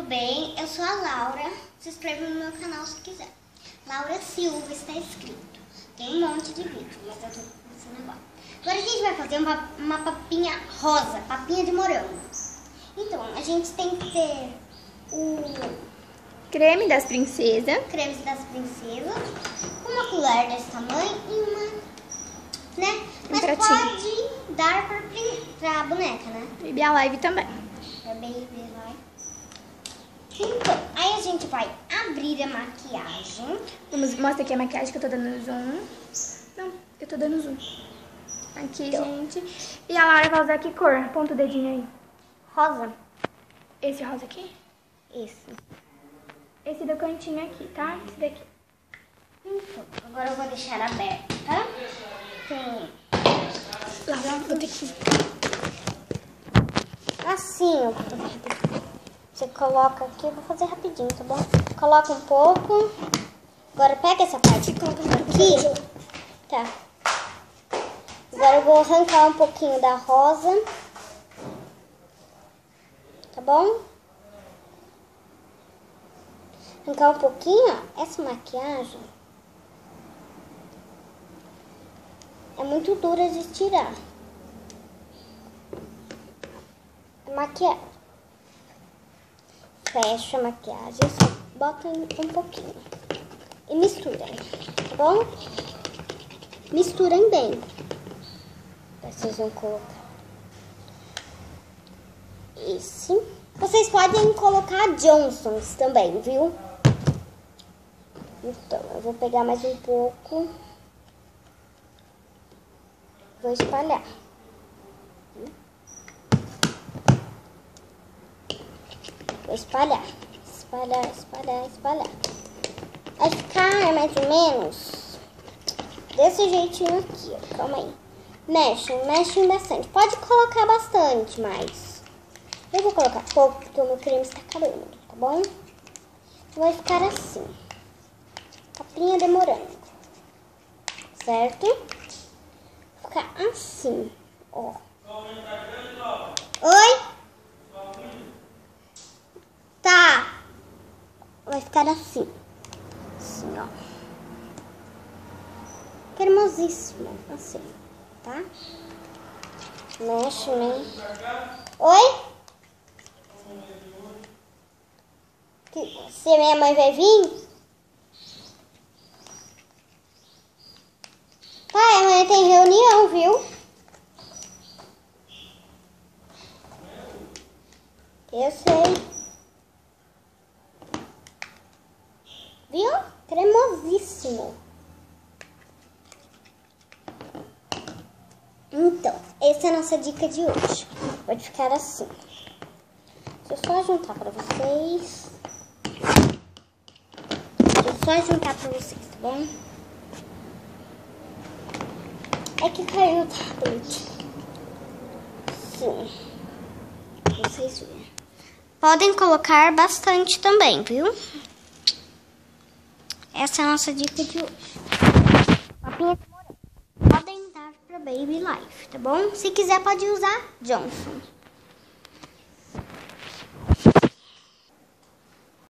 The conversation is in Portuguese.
bem? Eu sou a Laura. Se inscreva no meu canal se quiser. Laura Silva está escrito. Tem um monte de vídeo, mas eu tô começando agora. Agora a gente vai fazer uma papinha rosa, papinha de morango. Então, a gente tem que ter o creme das princesas. Creme das princesas. Uma colher desse tamanho e uma, né? Mas pode dar pra boneca, né? Baby Alive também. Pra Baby Alive. Então, aí a gente vai abrir a maquiagem. Mostra aqui a maquiagem que eu tô dando zoom. Não, eu tô dando zoom. Aqui, então, gente. E a Laura vai usar que cor? Aponta o dedinho aí. Rosa. Esse rosa aqui? Esse. Esse do cantinho aqui, tá? Esse daqui. Então, agora eu vou deixar aberto, tá? Tem... Laura, vou ter que... Assim, ó. Você coloca aqui, eu vou fazer rapidinho, tá bom? Coloca um pouco. Agora pega essa parte aqui. Tá. Agora eu vou arrancar um pouquinho da rosa. Tá bom? Arrancar um pouquinho, ó. Essa maquiagem é muito dura de tirar. Maquiagem. Fecha a maquiagem, só bota um pouquinho. E misturem, tá bom? Misturem bem. Vocês vão colocar esse. Vocês podem colocar Johnson's também, viu? Então, eu vou pegar mais um pouco. Vou espalhar. Vou espalhar. Espalhar, espalhar, espalhar. Vai ficar mais ou menos desse jeitinho aqui, ó. Calma aí. Mexem, mexem bastante. Pode colocar bastante, mas eu vou colocar pouco porque o meu creme está acabando, tá bom? Vai ficar assim. Papinha de morango. Certo? Vai ficar assim, ó. Oi? Tá. Vai ficar assim. Assim, ó. Cremosíssimo. Assim, tá? Mexe, né? Oi? Se minha mãe vai vir? Tá, amanhã tem reunião, viu? Eu sei. Viu? Cremosíssimo. Então, essa é a nossa dica de hoje. Pode ficar assim. Deixa eu só juntar pra vocês. Tá bom? É que caiu o tablet. Sim. Vocês viram. Podem colocar bastante também, viu? Essa é a nossa dica de hoje. Papinha de morango. Podem dar pra Baby Life, tá bom? Se quiser, pode usar Johnson.